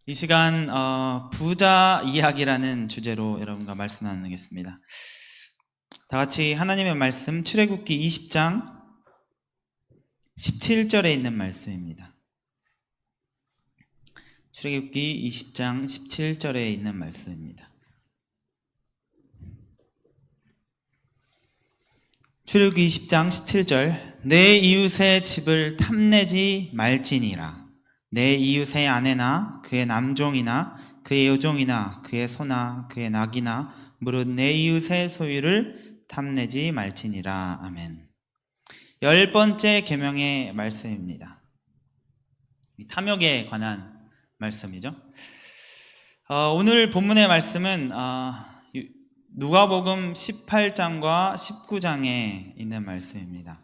이 시간 부자 이야기라는 주제로 여러분과 말씀 나누겠습니다. 다 같이 하나님의 말씀 출애굽기 20장 17절에 있는 말씀입니다. 출애굽기 20장 17절에 있는 말씀입니다. 출애굽기 20장 17절 내 이웃의 집을 탐내지 말지니라. 내 이웃의 아내나 그의 남종이나 그의 여종이나 그의 소나 그의 낙이나 무릇 내 이웃의 소유를 탐내지 말지니라. 아멘. 10번째 계명의 말씀입니다. 탐욕에 관한 말씀이죠. 오늘 본문의 말씀은 누가복음 18장과 19장에 있는 말씀입니다.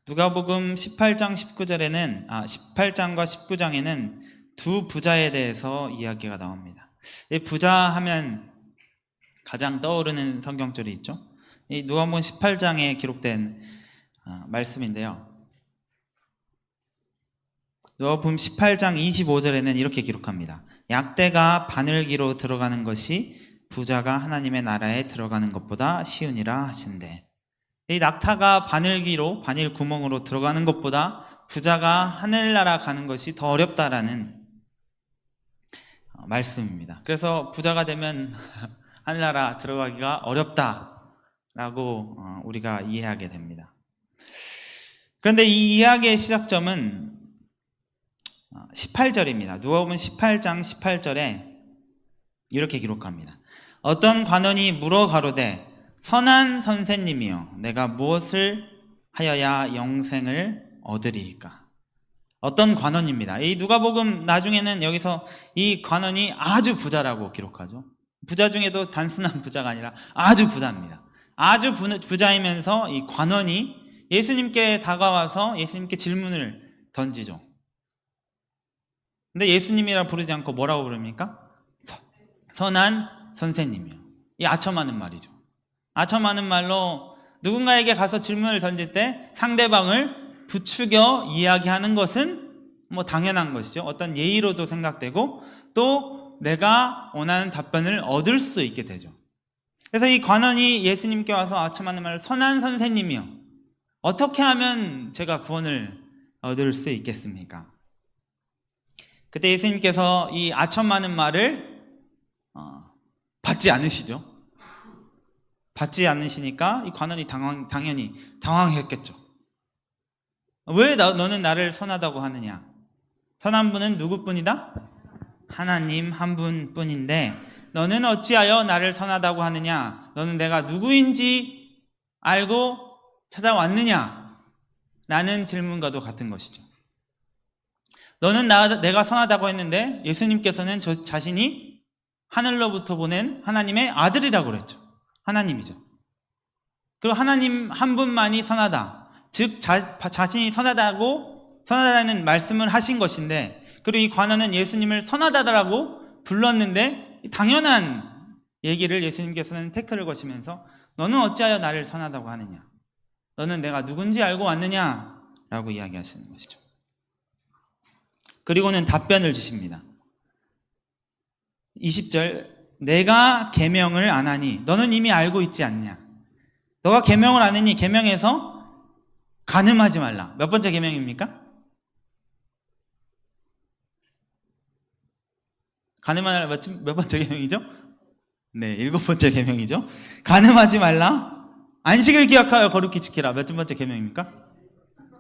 누가복음 18장 19절에는 18장과 19장에는 두 부자에 대해서 이야기가 나옵니다. 이 부자 하면 가장 떠오르는 성경절이 있죠. 이 누가복음 18장에 기록된 말씀인데요. 누가복음 18장 25절에는 이렇게 기록합니다. 약대가 바늘기로 들어가는 것이 부자가 하나님의 나라에 들어가는 것보다 쉬우니라 하신대. 이 낙타가 바늘기로 바늘 구멍으로 들어가는 것보다 부자가 하늘나라 가는 것이 더 어렵다라는 말씀입니다. 그래서 부자가 되면 하늘나라 들어가기가 어렵다라고 우리가 이해하게 됩니다. 그런데 이 이야기의 시작점은 18절입니다. 누가복음 18장 18절에 이렇게 기록합니다. 어떤 관원이 물어 가로되 선한 선생님이여 내가 무엇을 하여야 영생을 얻으리이까. 어떤 관원입니다. 이 누가복음 나중에는 여기서 이 관원이 아주 부자라고 기록하죠. 부자 중에도 단순한 부자가 아니라 아주 부자입니다. 아주 부자이면서 이 관원이 예수님께 다가와서 예수님께 질문을 던지죠. 근데 예수님이라 부르지 않고 뭐라고 부릅니까? 선한 선생님이요. 이 아첨하는 말이죠. 아첨하는 말로 누군가에게 가서 질문을 던질 때 상대방을 부추겨 이야기하는 것은 뭐 당연한 것이죠. 어떤 예의로도 생각되고 또 내가 원하는 답변을 얻을 수 있게 되죠. 그래서 이 관원이 예수님께 와서 아첨하는 말로 선한 선생님이요. 어떻게 하면 제가 구원을 얻을 수 있겠습니까? 그때 예수님께서 이 아첨하는 말을 받지 않으시죠. 받지 않으시니까 이 관원이 당연히 당황했겠죠. 왜 너는 나를 선하다고 하느냐? 선한 분은 누구뿐이다? 하나님 한 분뿐인데 너는 어찌하여 나를 선하다고 하느냐? 너는 내가 누구인지 알고 찾아왔느냐? 라는 질문과도 같은 것이죠. 너는 내가 선하다고 했는데 예수님께서는 저 자신이 하늘로부터 보낸 하나님의 아들이라고 그랬죠. 하나님이죠. 그리고 하나님 한 분만이 선하다. 즉 자신이 선하다는 말씀을 하신 것인데, 그리고 이 관원은 예수님을 선하다라고 불렀는데 당연한 얘기를 예수님께서는 태클을 거시면서 너는 어찌하여 나를 선하다고 하느냐? 너는 내가 누군지 알고 왔느냐? 라고 이야기하시는 것이죠. 그리고는 답변을 주십니다. 20절 내가 계명을 안 하니 너는 이미 알고 있지 않냐? 너가 계명을 안 하니 계명에서 간음하지 말라. 몇 번째 계명입니까? 간음하지 말라 몇 번째 계명이죠? 네, 7번째 계명이죠. 간음하지 말라. 안식을 기억하여 거룩히 지키라. 몇 번째 계명입니까?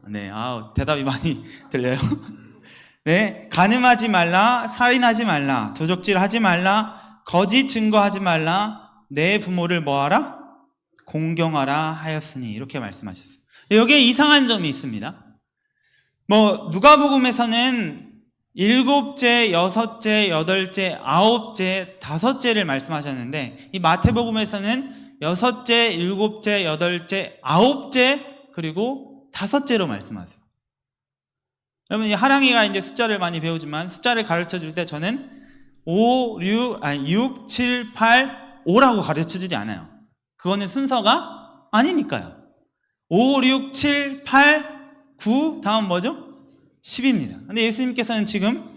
네, 대답이 많이 들려요. 네, 간음하지 말라, 살인하지 말라, 도적질하지 말라, 거짓 증거하지 말라, 내 부모를 뭐하라? 공경하라 하였으니 이렇게 말씀하셨어요. 여기에 이상한 점이 있습니다. 누가복음에서는 7째, 6째, 8째, 9째, 5째를 말씀하셨는데 이 마태복음에서는 6째, 7째, 8째, 9째 그리고 5째로 말씀하세요. 여러분, 하랑이가 이제 숫자를 많이 배우지만 숫자를 가르쳐 줄 때 저는 6, 7, 8, 5라고 가르쳐 주지 않아요. 그거는 순서가 아니니까요. 5, 6, 7, 8, 9, 다음 뭐죠? 10입니다. 근데 예수님께서는 지금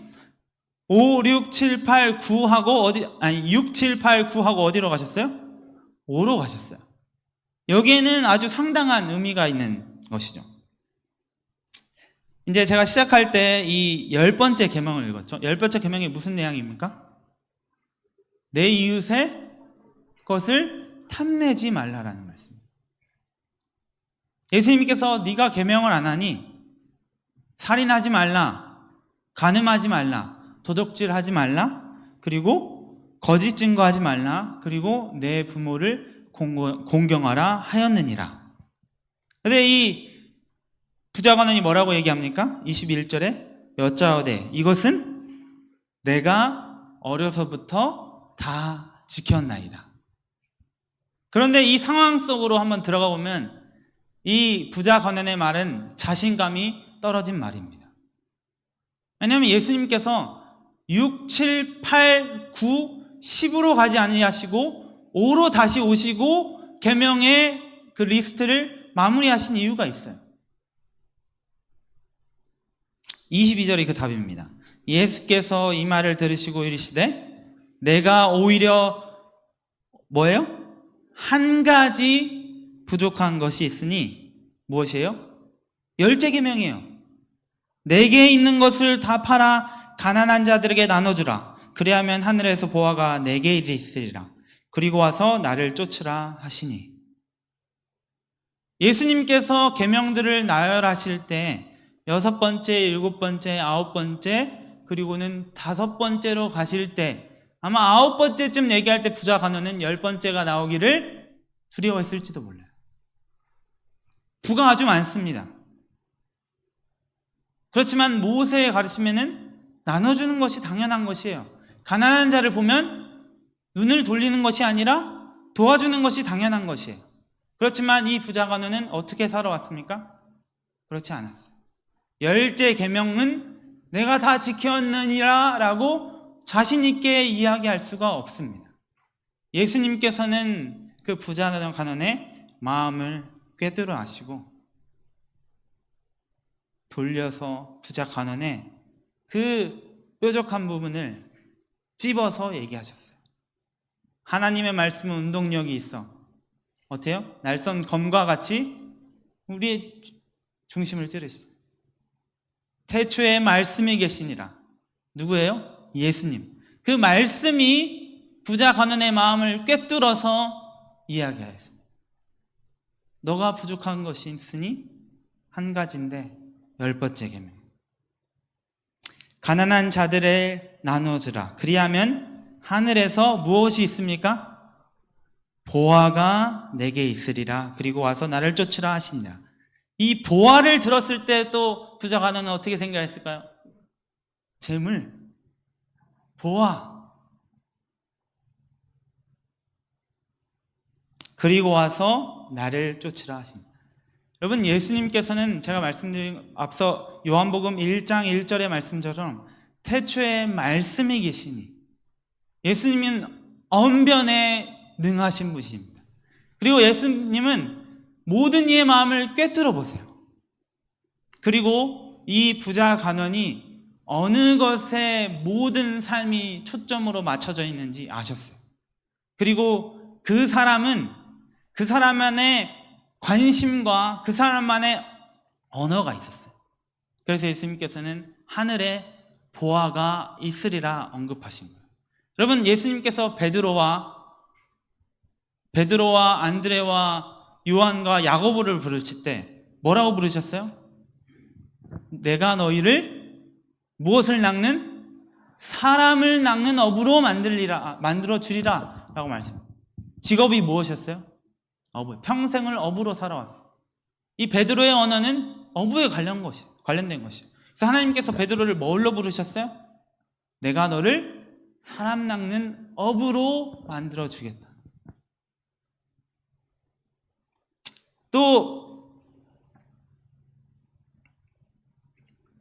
5, 6, 7, 8, 9하고 6, 7, 8, 9하고 어디로 가셨어요? 5로 가셨어요. 여기에는 아주 상당한 의미가 있는 것이죠. 이제 제가 시작할 때 이 10번째 계명을 읽었죠. 10번째 계명이 무슨 내용입니까? 내 이웃의 것을 탐내지 말라라는 말씀. 예수님께서 네가 계명을 안 하니 살인하지 말라, 간음하지 말라, 도둑질하지 말라, 그리고 거짓 증거하지 말라, 그리고 내 부모를 공경하라 하였느니라. 근데 이 부자관원이 뭐라고 얘기합니까? 21절에 여짜오되 이것은 내가 어려서부터 다 지켰나이다. 그런데 이 상황 속으로 한번 들어가 보면 이 부자관원의 말은 자신감이 떨어진 말입니다. 왜냐하면 예수님께서 6, 7, 8, 9, 10으로 가지 아니하시고 5로 다시 오시고 계명의 그 리스트를 마무리하신 이유가 있어요. 22절이 그 답입니다. 예수께서 이 말을 들으시고 이르시되 내가 오히려 뭐예요? 한 가지 부족한 것이 있으니 무엇이에요? 10째 계명이에요. 내게 있는 것을 다 팔아 가난한 자들에게 나눠주라. 그리하면 하늘에서 보화가 내게 있으리라. 그리고 와서 나를 쫓으라 하시니. 예수님께서 계명들을 나열하실 때 6번째, 7번째, 9번째, 그리고는 5번째로 가실 때 아마 9번째쯤 얘기할 때 부자 간원은 10번째가 나오기를 두려워했을지도 몰라요. 부가 아주 많습니다. 그렇지만 모세의 가르침에는 나눠주는 것이 당연한 것이에요. 가난한 자를 보면 눈을 돌리는 것이 아니라 도와주는 것이 당연한 것이에요. 그렇지만 이 부자 간원은 어떻게 살아왔습니까? 그렇지 않았어요. 10째 계명은 내가 다 지켰느니라 라고 자신 있게 이야기할 수가 없습니다. 예수님께서는 그 부자 간원의 마음을 꿰뚫어 아시고 돌려서 부자 간원의 그 뾰족한 부분을 찝어서 얘기하셨어요. 하나님의 말씀은 운동력이 있어. 어때요? 날선 검과 같이 우리의 중심을 찌르시죠. 태초에 말씀이 계시니라. 누구예요? 예수님. 그 말씀이 부자 간원의 마음을 꿰뚫어서 이야기하였습니다. 너가 부족한 것이 있으니 한 가지인데 10번째 계명. 가난한 자들을 나누어주라. 그리하면 하늘에서 무엇이 있습니까? 보화가 내게 있으리라. 그리고 와서 나를 쫓으라 하시니라. 이 보화를 들었을 때 또 부자 간원은 어떻게 생각했을까요? 재물, 보화. 그리고 와서 나를 쫓으라 하십니다. 여러분, 예수님께서는 제가 말씀드린 앞서 요한복음 1장 1절의 말씀처럼 태초에 말씀이 계시니 예수님은 언변에 능하신 분이십니다. 그리고 예수님은 모든 이의 마음을 꿰뚫어 보세요. 그리고 이 부자 간원이 어느 것에 모든 삶이 초점으로 맞춰져 있는지 아셨어요. 그리고 그 사람은 그 사람만의 관심과 그 사람만의 언어가 있었어요. 그래서 예수님께서는 하늘에 보화가 있으리라 언급하신 거예요. 여러분, 예수님께서 베드로와 안드레와 요한과 야고보를 부르실 때 뭐라고 부르셨어요? 내가 너희를 무엇을 낚는? 사람을 낚는 어부로 만들어 주리라 라고 말씀합니다. 직업이 무엇이었어요? 어부. 평생을 어부로 살아왔어요. 이 베드로의 언어는 어부에 관련된 것이에요. 그래서 하나님께서 베드로를 뭘로 부르셨어요? 내가 너를 사람 낚는 어부로 만들어 주겠다. 또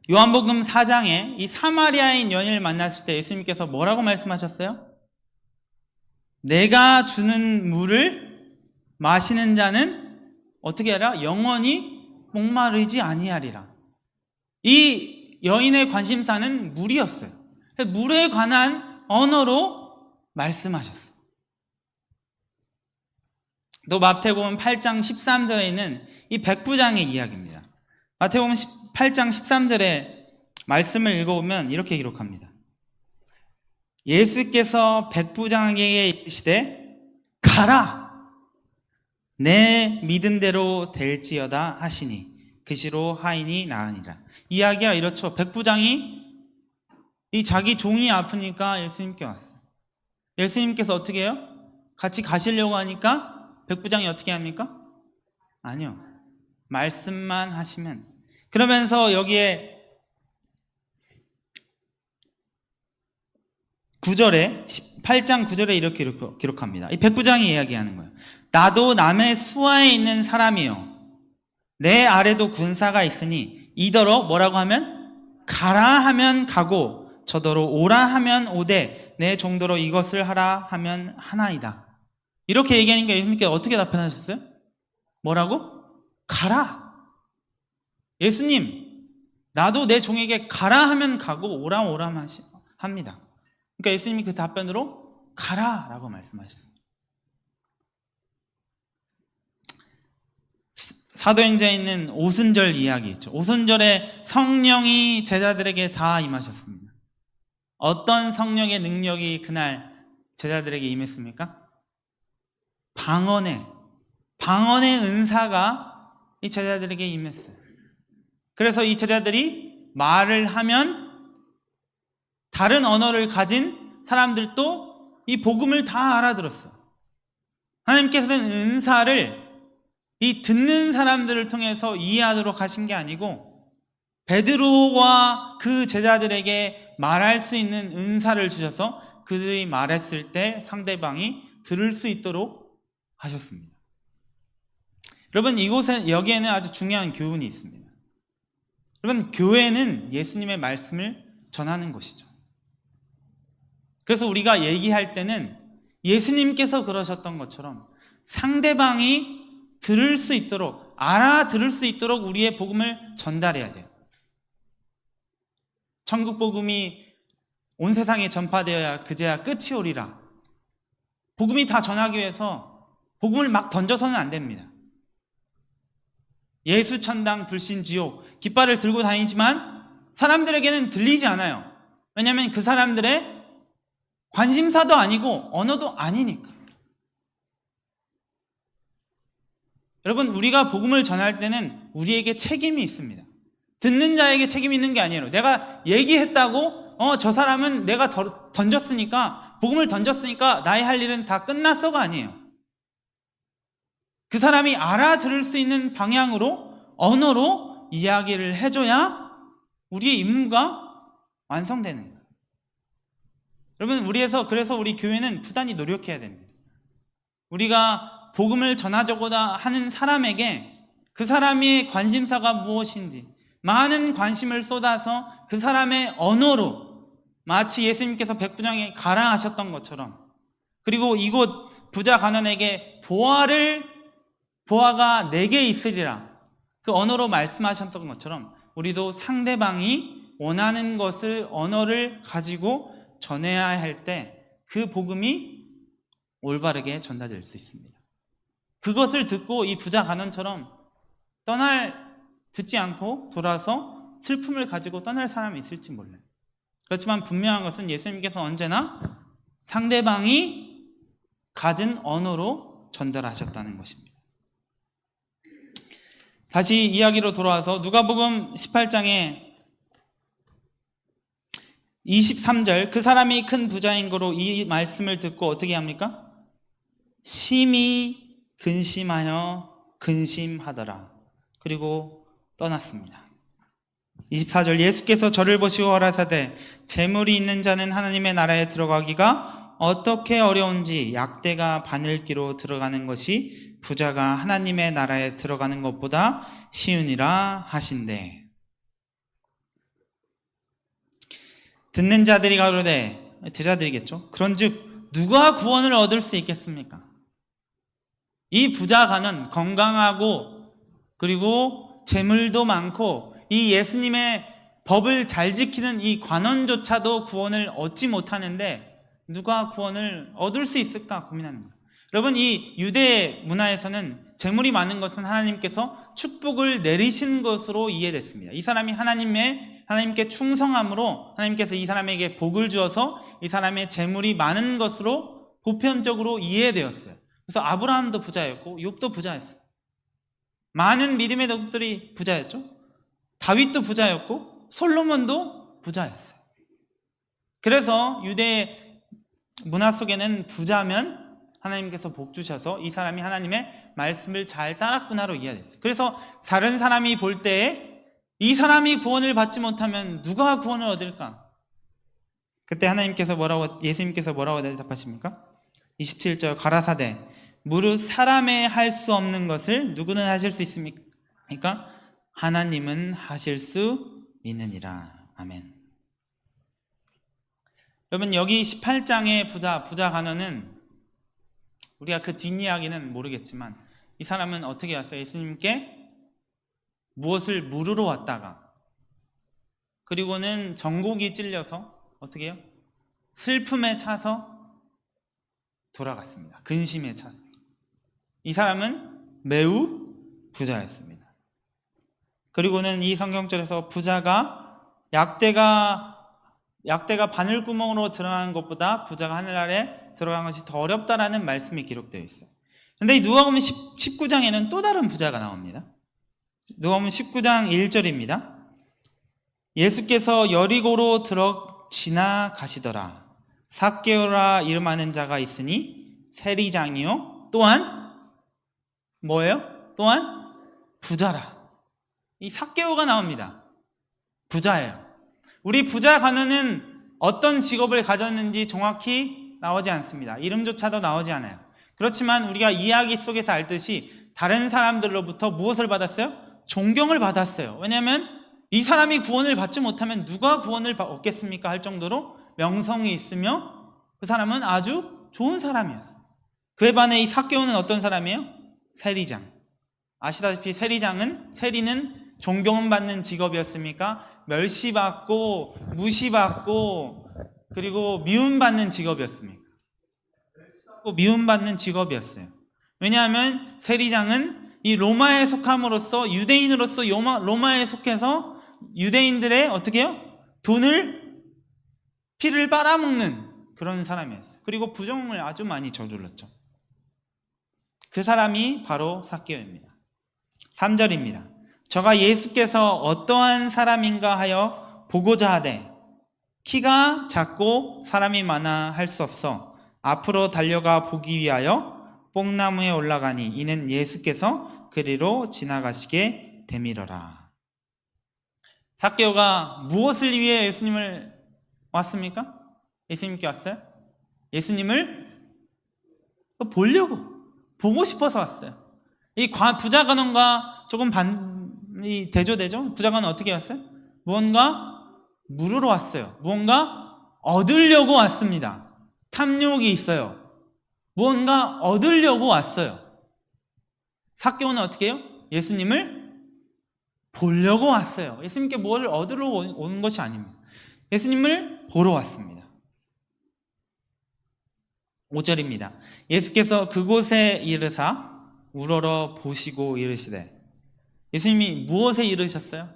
요한복음 4장에 이 사마리아인 여인을 만났을 때 예수님께서 뭐라고 말씀하셨어요? 내가 주는 물을 마시는 자는 어떻게 하라? 영원히 목마르지 아니하리라. 이 여인의 관심사는 물이었어요. 물에 관한 언어로 말씀하셨어요. 또 마태복음 8장 13절에 있는 이 백부장의 이야기입니다. 마태복음 8장 13절에 말씀을 읽어보면 이렇게 기록합니다. 예수께서 백부장에게 이르시되 가라, 내 믿은 대로 될지어다 하시니 그시로 하인이 나으니라. 이야기가 이렇죠. 백부장이 이 자기 종이 아프니까 예수님께 왔어요. 예수님께서 어떻게 해요? 같이 가시려고 하니까 백부장이 어떻게 합니까? 아니요, 말씀만 하시면. 그러면서 여기에 9절에 8장 9절에 이렇게 기록합니다. 이 백부장이 이야기하는 거예요. 나도 남의 수하에 있는 사람이요, 내 아래도 군사가 있으니 이더러 뭐라고 하면 가라 하면 가고 저더러 오라 하면 오되 내 정도로 이것을 하라 하면 하나이다. 이렇게 얘기하니까 예수님께서 어떻게 답변하셨어요? 뭐라고? 가라. 예수님, 나도 내 종에게 가라 하면 가고 오라 하면 합니다. 그러니까 예수님이 그 답변으로 가라라고 말씀하셨어요. 사도행전에 있는 오순절 이야기 있죠. 오순절에 성령이 제자들에게 다 임하셨습니다. 어떤 성령의 능력이 그날 제자들에게 임했습니까? 방언의 은사가 이 제자들에게 임했어요. 그래서 이 제자들이 말을 하면 다른 언어를 가진 사람들도 이 복음을 다 알아들었어요. 하나님께서는 은사를 이 듣는 사람들을 통해서 이해하도록 하신 게 아니고 베드로와 그 제자들에게 말할 수 있는 은사를 주셔서 그들이 말했을 때 상대방이 들을 수 있도록 하셨습니다. 여러분, 여기에는 아주 중요한 교훈이 있습니다. 여러분, 교회는 예수님의 말씀을 전하는 곳이죠. 그래서 우리가 얘기할 때는 예수님께서 그러셨던 것처럼 상대방이 들을 수 있도록, 알아들을 수 있도록 우리의 복음을 전달해야 돼요. 천국 복음이 온 세상에 전파되어야 그제야 끝이 오리라. 복음이 다 전하기 위해서 복음을 막 던져서는 안 됩니다. 예수 천당 불신 지옥 깃발을 들고 다니지만 사람들에게는 들리지 않아요. 왜냐하면 그 사람들의 관심사도 아니고 언어도 아니니까. 여러분, 우리가 복음을 전할 때는 우리에게 책임이 있습니다. 듣는 자에게 책임이 있는 게 아니에요. 내가 얘기했다고 저 사람은 내가 던졌으니까, 복음을 던졌으니까 나의 할 일은 다 끝났어가 아니에요. 그 사람이 알아들을 수 있는 방향으로, 언어로 이야기를 해줘야 우리의 임무가 완성되는 거예요. 여러분, 그래서 우리 교회는 부단히 노력해야 됩니다. 우리가 복음을 전하자고자 하는 사람에게 그 사람의 관심사가 무엇인지 많은 관심을 쏟아서 그 사람의 언어로, 마치 예수님께서 백부장에게 가라 하셨던 것처럼, 그리고 이곳 부자 가난에게 보화가 4개 있으리라, 그 언어로 말씀하셨던 것처럼 우리도 상대방이 원하는 것을, 언어를 가지고 전해야 할 때 그 복음이 올바르게 전달될 수 있습니다. 그것을 듣고 이 부자 가난처럼 듣지 않고 돌아서 슬픔을 가지고 떠날 사람이 있을지 몰라요. 그렇지만 분명한 것은 예수님께서 언제나 상대방이 가진 언어로 전달하셨다는 것입니다. 다시 이야기로 돌아와서 누가복음 18장에 23절, 그 사람이 큰 부자인 거로 이 말씀을 듣고 어떻게 합니까? 심히 근심하여 근심하더라. 그리고 떠났습니다. 24절, 예수께서 저를 보시고 가라사대 재물이 있는 자는 하나님의 나라에 들어가기가 어떻게 어려운지 약대가 바늘기로 들어가는 것이 부자가 하나님의 나라에 들어가는 것보다 쉬우니라 하신대. 듣는 자들이 가로되, 제자들이겠죠. 그런즉 누가 구원을 얻을 수 있겠습니까? 이 부자가는 건강하고 그리고 재물도 많고 이 예수님의 법을 잘 지키는 이 관원조차도 구원을 얻지 못하는데 누가 구원을 얻을 수 있을까 고민하는 거예요. 여러분, 이 유대 문화에서는 재물이 많은 것은 하나님께서 축복을 내리신 것으로 이해됐습니다. 이 사람이 하나님께 충성함으로 하나님께서 이 사람에게 복을 주어서 이 사람의 재물이 많은 것으로 보편적으로 이해되었어요. 그래서 아브라함도 부자였고 욥도 부자였어요. 많은 믿음의 도둑들이 부자였죠. 다윗도 부자였고 솔로몬도 부자였어요. 그래서 유대 문화 속에는 부자면 하나님께서 복 주셔서 이 사람이 하나님의 말씀을 잘 따랐구나로 이해됐어요. 그래서 다른 사람이 볼 때에 이 사람이 구원을 받지 못하면 누가 구원을 얻을까? 그때 예수님께서 뭐라고 대답하십니까? 27절 가라사대 무릇 사람의 할 수 없는 것을 누구는 하실 수 있습니까? 하나님은 하실 수 있느니라. 아멘. 여러분, 여기 18장의 부자 간원은 우리가 그 뒷이야기는 모르겠지만 이 사람은 어떻게 왔어요? 예수님께 무엇을 물으러 왔다가 그리고는 정곡이 찔려서 어떻게 해요? 슬픔에 차서 돌아갔습니다. 근심에 차서. 이 사람은 매우 부자였습니다. 그리고는 이 성경절에서 부자가 약대가 바늘구멍으로 들어간 것보다 부자가 하늘 아래 들어간 것이 더 어렵다라는 말씀이 기록되어 있어요. 그런데 이 누가복음 19장에는 또 다른 부자가 나옵니다. 누가복음 19장 1절입니다. 예수께서 여리고로 지나가시더라. 삭개오라 이름하는 자가 있으니 세리장이요 또한 뭐예요? 또한 부자라. 이 삭개오가 나옵니다. 부자예요. 우리 부자 간원은 어떤 직업을 가졌는지 정확히 나오지 않습니다. 이름조차도 나오지 않아요. 그렇지만 우리가 이야기 속에서 알듯이 다른 사람들로부터 무엇을 받았어요? 존경을 받았어요. 왜냐하면 이 사람이 구원을 받지 못하면 누가 구원을 얻겠습니까? 할 정도로 명성이 있으며 그 사람은 아주 좋은 사람이었어요. 그에 반해 이 삭개오는 어떤 사람이에요? 세리장. 아시다시피 세리는 존경은 받는 직업이었습니까? 멸시받고 무시받고 그리고 미움받는 직업이었습니까? 미움받는 직업이었어요. 왜냐하면 세리장은 이 로마에 속함으로써 유대인으로서 로마에 속해서 유대인들의 어떻게 해요? 피를 빨아먹는 그런 사람이었어요. 그리고 부정을 아주 많이 저질렀죠. 그 사람이 바로 삭개오입니다. 3절입니다. 저가 예수께서 어떠한 사람인가 하여 보고자 하되 키가 작고 사람이 많아 할 수 없어 앞으로 달려가 보기 위하여 뽕나무에 올라가니 이는 예수께서 그리로 지나가시게 되밀어라. 삭개오가 무엇을 위해 예수님을 왔습니까? 예수님께 왔어요? 예수님을 보고 싶어서 왔어요. 이 부자 간원과 조금 반이 대조되죠? 부자 간원 어떻게 왔어요? 무언가 물으러 왔어요. 무언가 얻으려고 왔습니다. 탐욕이 있어요. 무언가 얻으려고 왔어요. 삭개오는 어떻게 해요? 예수님을 보려고 왔어요. 예수님께 뭘 얻으러 온 것이 아닙니다. 예수님을 보러 왔습니다. 5절입니다. 예수께서 그곳에 이르사 우러러 보시고 이르시되 예수님이 무엇에 이르셨어요?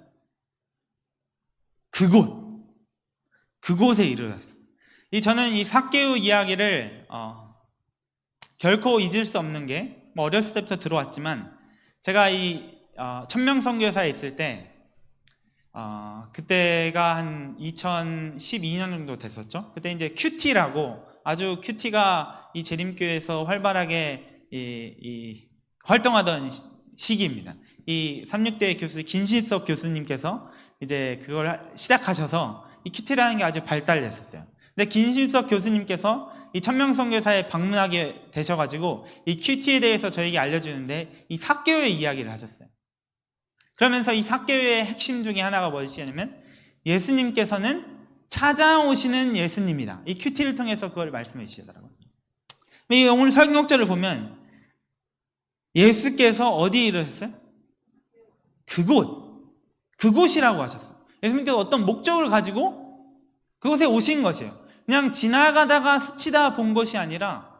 그곳에 이르렀어요. 저는 이 삭개오 이야기를 결코 잊을 수 없는 게 어렸을 때부터 들어왔지만 제가 이 천명선교사에 있을 때 그때가 한 2012년 정도 됐었죠. 그때 이제 큐티라고 아주 큐티가 이 재림교회에서 활발하게 활동하던 시기입니다. 이 36대 교수 김신석 교수님께서 이제 그걸 시작하셔서 이 큐티라는 게 아주 발달됐었어요. 근데 김신석 교수님께서 이 천명선교사에 방문하게 되셔가지고 이 큐티에 대해서 저에게 알려주는데 이 삭개오의 이야기를 하셨어요. 그러면서 이 삭개오의 핵심 중에 하나가 무엇이냐면 예수님께서는 찾아오시는 예수님이다. 이 큐티를 통해서 그걸 말씀해 주시더라고요. 이 오늘 설교절을 보면 예수께서 어디에 이르셨어요? 그곳이라고 하셨어요. 예수님께서 어떤 목적을 가지고 그곳에 오신 것이에요. 그냥 지나가다가 스치다 본 것이 아니라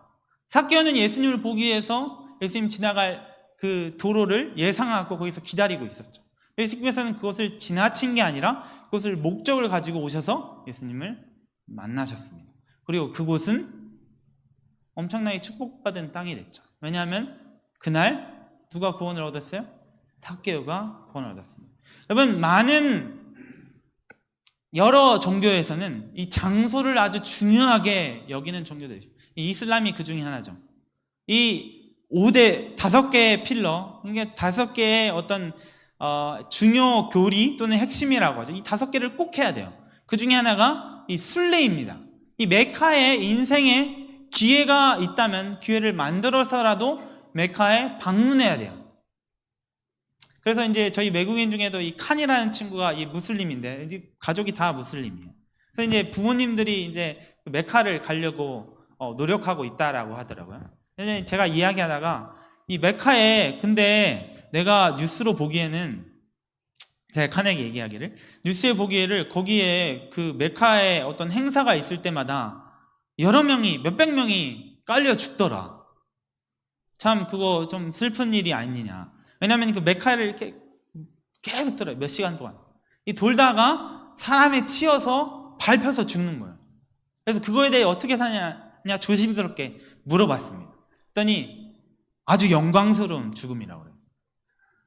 삭개오는 예수님을 보기 위해서 예수님 지나갈 그 도로를 예상하고 거기서 기다리고 있었죠. 예수님께서는 그것을 지나친 게 아니라 그것을 목적을 가지고 오셔서 예수님을 만나셨습니다. 그리고 그곳은 엄청나게 축복받은 땅이 됐죠. 왜냐하면 그날 누가 구원을 얻었어요? 삭개오가 구원을 얻었습니다. 여러분, 여러 종교에서는 이 장소를 아주 중요하게 여기는 종교들이 있어요. 이슬람이 그 중에 하나죠. 이 5개의 필러, 이게 5개의 어떤 중요 교리 또는 핵심이라고 하죠. 이 5개를 꼭 해야 돼요. 그 중에 하나가 이 순례입니다. 이 메카에 인생에 기회가 있다면 기회를 만들어서라도 메카에 방문해야 돼요. 그래서 이제 저희 외국인 중에도 이 칸이라는 친구가 이 무슬림인데 이제 가족이 다 무슬림이에요. 그래서 이제 부모님들이 이제 메카를 가려고 노력하고 있다라고 하더라고요. 제가 이야기하다가 이 메카에 근데 내가 뉴스로 보기에는 제가 칸에게 얘기하기를 뉴스에 보기에를 거기에 그 메카에 어떤 행사가 있을 때마다 여러 명이 몇백 명이 깔려 죽더라. 참 그거 좀 슬픈 일이 아니냐. 왜냐하면 그 메카를 이렇게 계속 들어요. 몇 시간 동안. 이 돌다가 사람에 치여서 밟혀서 죽는 거예요. 그래서 그거에 대해 어떻게 사냐 조심스럽게 물어봤습니다. 그랬더니 아주 영광스러운 죽음이라고 그래요.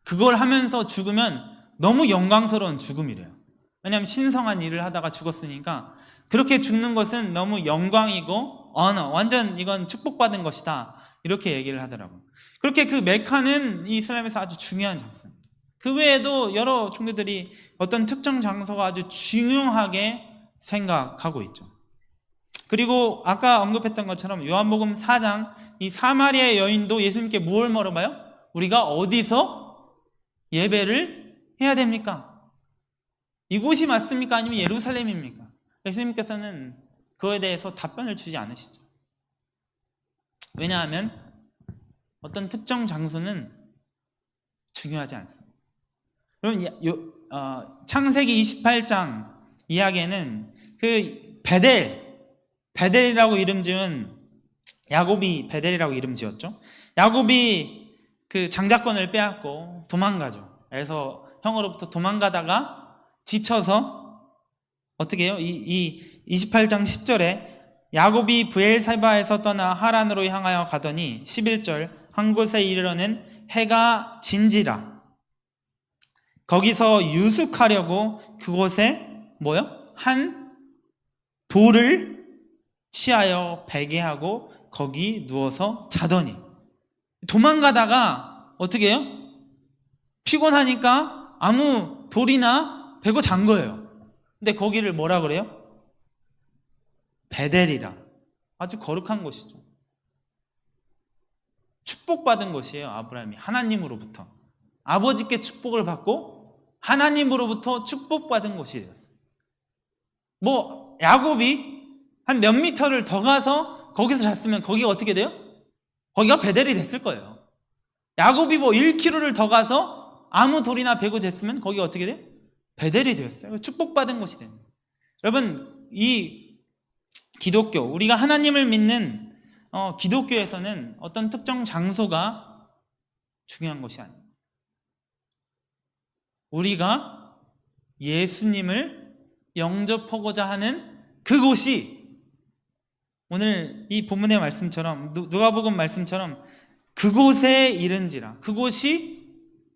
그걸 하면서 죽으면 너무 영광스러운 죽음이래요. 왜냐하면 신성한 일을 하다가 죽었으니까 그렇게 죽는 것은 너무 영광이고 완전 이건 축복받은 것이다. 이렇게 얘기를 하더라고요. 그렇게 그 메카는 이스라엘에서 아주 중요한 장소입니다. 그 외에도 여러 종교들이 어떤 특정 장소가 아주 중요하게 생각하고 있죠. 그리고 아까 언급했던 것처럼 요한복음 4장 이 사마리아 여인도 예수님께 무엇을 물어봐요? 우리가 어디서 예배를 해야 됩니까? 이곳이 맞습니까? 아니면 예루살렘입니까? 예수님께서는 그거에 대해서 답변을 주지 않으시죠. 왜냐하면 어떤 특정 장소는 중요하지 않습니다. 여러분, 창세기 28장 이야기에는 그 베델이라고 이름 지은 야곱이 베델이라고 이름 지었죠. 야곱이 그 장자권을 빼앗고 도망가죠. 그래서 형으로부터 도망가다가 지쳐서 어떻게 해요? 이 28장 10절에 야곱이 브엘세바에서 떠나 하란으로 향하여 가더니 11절 한 곳에 이르러는 해가 진지라. 거기서 유숙하려고 그곳에 한 돌을 취하여 베게 하고 거기 누워서 자더니 도망가다가 어떻게 해요? 피곤하니까 아무 돌이나 베고 잔 거예요. 근데 거기를 뭐라 그래요? 베델이라. 아주 거룩한 곳이죠. 축복받은 곳이에요. 아브라함이 하나님으로부터 아버지께 축복을 받고 하나님으로부터 축복받은 곳이 되었어요. 야곱이 한 몇 미터를 더 가서 거기서 잤으면 거기가 어떻게 돼요? 거기가 베델이 됐을 거예요. 야곱이 1km를 더 가서 아무 돌이나 베고 잤으면 거기가 어떻게 돼요? 베델이 되었어요. 축복받은 곳이 됩니다. 여러분, 이 기독교, 우리가 하나님을 믿는 기독교에서는 어떤 특정 장소가 중요한 것이 아닙니다. 우리가 예수님을 영접하고자 하는 그곳이 오늘 이 본문의 말씀처럼 누가복음 말씀처럼 그곳에 이른지라 그곳이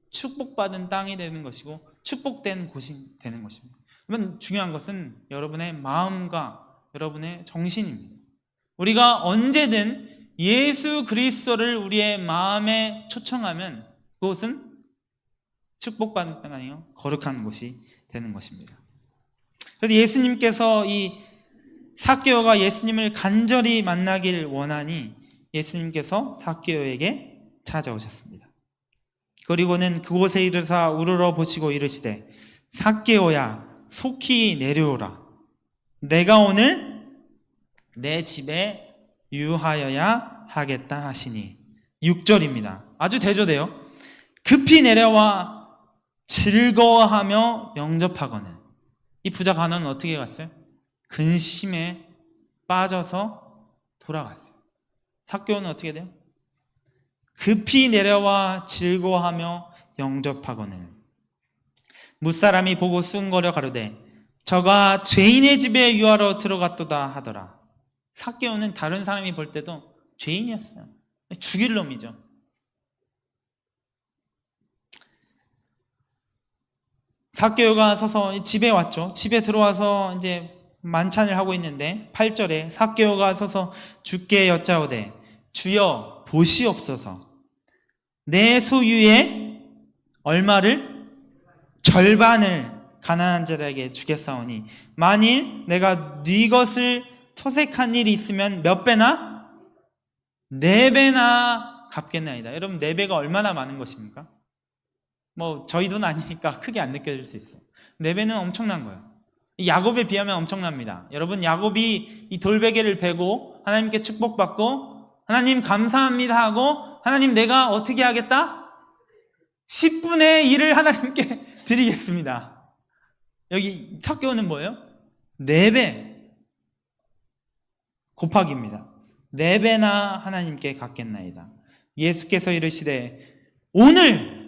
축복받은 땅이 되는 것이고 축복된 곳이 되는 것입니다. 그러면 중요한 것은 여러분의 마음과 여러분의 정신입니다. 우리가 언제든 예수 그리스도를 우리의 마음에 초청하면 그곳은 축복받은 땅이 아니요 거룩한 곳이 되는 것입니다. 그래서 예수님께서 이 삭개오가 예수님을 간절히 만나길 원하니 예수님께서 삭개오에게 찾아오셨습니다. 그리고는 그곳에 이르사 우러러 보시고 이르시되 삭개오야 속히 내려오라. 내가 오늘 내 집에 유하여야 하겠다 하시니 6절입니다. 아주 대조돼요. 급히 내려와 즐거워하며 영접하거늘. 이 부자 간원은 어떻게 갔어요? 근심에 빠져서 돌아갔어요. 삭개오는 어떻게 돼요? 급히 내려와 즐거워하며 영접하거늘 무사람이 보고 쑥거려 가로되 저가 죄인의 집에 유하러 들어갔도다 하더라. 삭개오는 다른 사람이 볼 때도 죄인이었어요. 죽일 놈이죠. 삭개오가 서서 집에 왔죠. 집에 들어와서 이제 만찬을 하고 있는데 8절에 삭개오가 서서 주께 여짜오되 주여 보시옵소서 내 소유의 얼마를 절반을 가난한 자들에게 주겠사오니 만일 내가 네 것을 토색한 일이 있으면 몇 배나? 4배나 갚겠나이다. 여러분 4배가 얼마나 많은 것입니까? 뭐 저희 돈 아니니까 크게 안 느껴질 수 있어요. 4배는 엄청난 거예요. 야곱에 비하면 엄청납니다. 여러분 야곱이 이 돌베개를 베고 하나님께 축복받고 하나님 감사합니다 하고 하나님 내가 어떻게 하겠다? 10분의 1을 하나님께 드리겠습니다. 여기 삭개오는 뭐예요? 4배 곱하기입니다. 4배나 하나님께 갚겠나이다. 예수께서 이르시되 오늘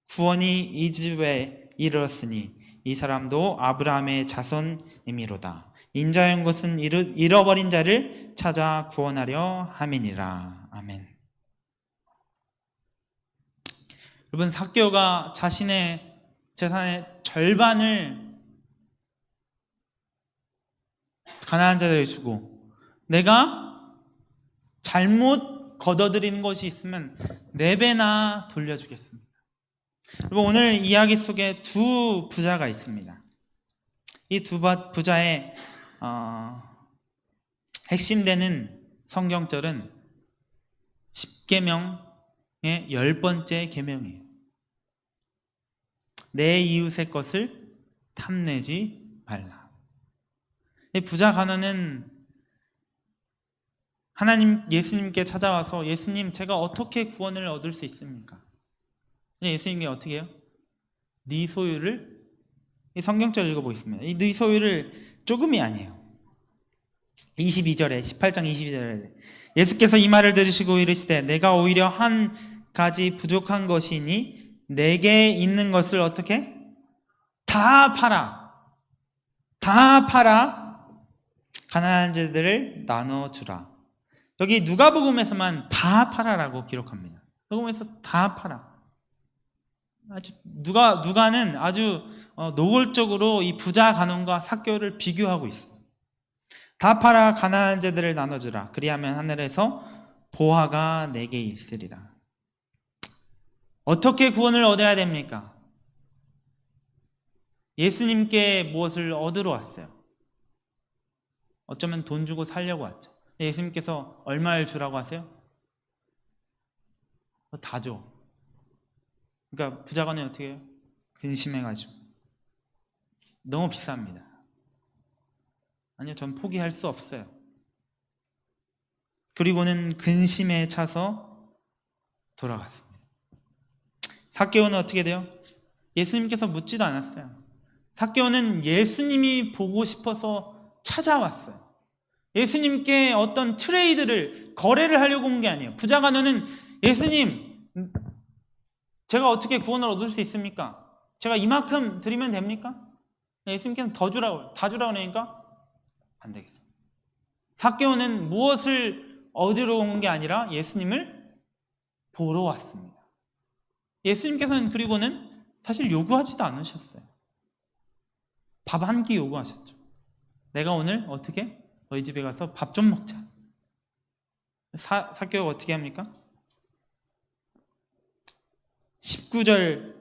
구원이 이 집에 이르렀으니 이 사람도 아브라함의 자손이미로다. 인자한 것은 잃어버린 자를 찾아 구원하려 함이니라. 아멘. 여러분 삭개오가 자신의 재산의 절반을 가난한 자들에게 주고 내가 잘못 걷어들이는 것이 있으면 4배나 돌려주겠습니다. 여러분 오늘 이야기 속에 두 부자가 있습니다. 이 두 부자의 핵심되는 성경절은 10계명의 10번째 계명이에요. 내 이웃의 것을 탐내지 말라. 이 부자 간원은 하나님 예수님께 찾아와서 예수님 제가 어떻게 구원을 얻을 수 있습니까? 예수님이 어떻게 해요? 네 소유를 이 성경절 읽어보겠습니다. 이 네 소유를 조금이 아니에요. 22절에 18장 22절에 예수께서 이 말을 들으시고 이르시되 내가 오히려 한 가지 부족한 것이니 내게 있는 것을 어떻게? 다 팔아. 다 팔아 가난한 자들을 나눠주라. 여기 누가복음에서만 다 팔아라고 기록합니다. 누가복음에서 다 팔아. 아주 누가는 아주 노골적으로 이 부자 간원과 삭개오를 비교하고 있어요. 다 팔아 가난한 자들을 나눠주라. 그리하면 하늘에서 보화가 내게 있으리라. 어떻게 구원을 얻어야 됩니까? 예수님께 무엇을 얻으러 왔어요? 어쩌면 돈 주고 살려고 왔죠. 예수님께서 얼마를 주라고 하세요? 다 줘. 그러니까 부자간에 어떻게 해요? 근심해가지고 너무 비쌉니다. 아니요, 전 포기할 수 없어요. 그리고는 근심에 차서 돌아갔습니다. 삭개오는 어떻게 돼요? 예수님께서 묻지도 않았어요. 삭개오는 예수님이 보고 싶어서 찾아왔어요. 예수님께 어떤 트레이드를 거래를 하려고 온 게 아니에요. 부자간은 예수님 제가 어떻게 구원을 얻을 수 있습니까? 제가 이만큼 드리면 됩니까? 예수님께서는 더 주라고, 다 주라고 하니까 안 되겠습니다. 삭개오는 무엇을 얻으러 온 게 아니라 예수님을 보러 왔습니다. 예수님께서는 그리고는 사실 요구하지도 않으셨어요. 밥 한 끼 요구하셨죠. 내가 오늘 어떻게? 너희 집에 가서 밥 좀 먹자. 삭개오가 어떻게 합니까? 19장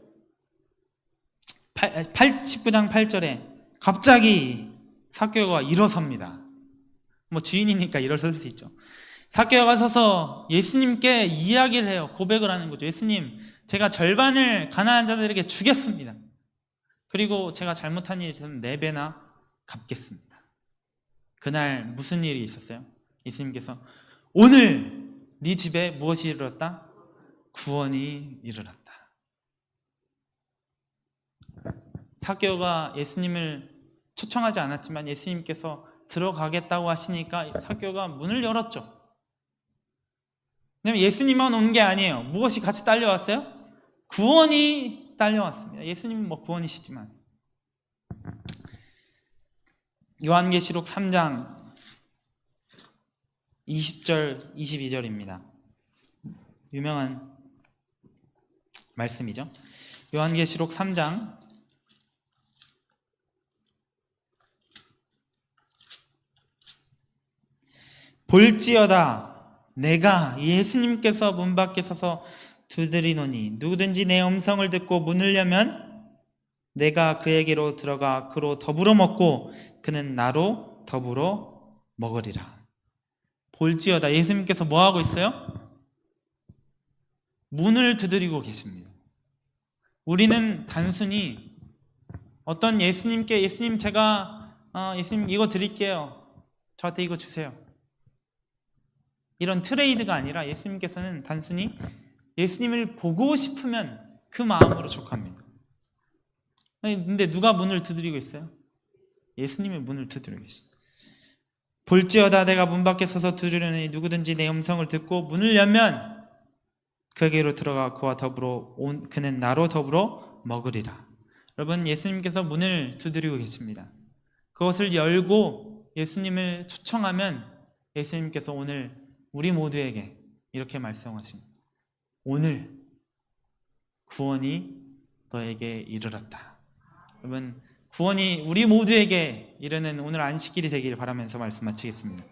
8절에 갑자기 삭개오가 일어섭니다. 뭐 주인이니까 일어설 수 있죠. 삭개오가 서서 예수님께 이야기를 해요. 고백을 하는 거죠. 예수님, 제가 절반을 가난한 자들에게 주겠습니다. 그리고 제가 잘못한 일이 있으면 4배나 갚겠습니다. 그날 무슨 일이 있었어요? 예수님께서 오늘 네 집에 무엇이 이르렀다? 구원이 이르렀다. 삭개오가 예수님을 초청하지 않았지만 예수님께서 들어가겠다고 하시니까 삭개오가 문을 열었죠. 왜냐면 예수님만 온 게 아니에요. 무엇이 같이 딸려왔어요? 구원이 딸려왔습니다. 예수님은 뭐 구원이시지만. 요한계시록 3장 20절 22절입니다. 유명한 말씀이죠. 요한계시록 3장 볼지어다 내가 예수님께서 문 밖에 서서 두드리노니 누구든지 내 음성을 듣고 문을 열면 내가 그에게로 들어가 그로 더불어 먹고 그는 나로 더불어 먹으리라. 볼지어다. 예수님께서 뭐 하고 있어요? 문을 두드리고 계십니다. 우리는 단순히 어떤 예수님께 예수님 제가 예수님 이거 드릴게요. 저한테 이거 주세요. 이런 트레이드가 아니라 예수님께서는 단순히 예수님을 보고 싶으면 그 마음으로 족합니다. 근데 누가 문을 두드리고 있어요? 예수님의 문을 두드리고 계십니다. 볼지어다 내가 문 밖에 서서 두드리노니 누구든지 내 음성을 듣고 문을 열면 그에게로 들어가 그와 더불어 그는 나로 더불어 먹으리라. 여러분, 예수님께서 문을 두드리고 계십니다. 그것을 열고 예수님을 초청하면 예수님께서 오늘 우리 모두에게 이렇게 말씀하십니다. 오늘 구원이 너에게 이르렀다. 여러분, 구원이 우리 모두에게 이르는 오늘 안식일이 되기를 바라면서 말씀 마치겠습니다.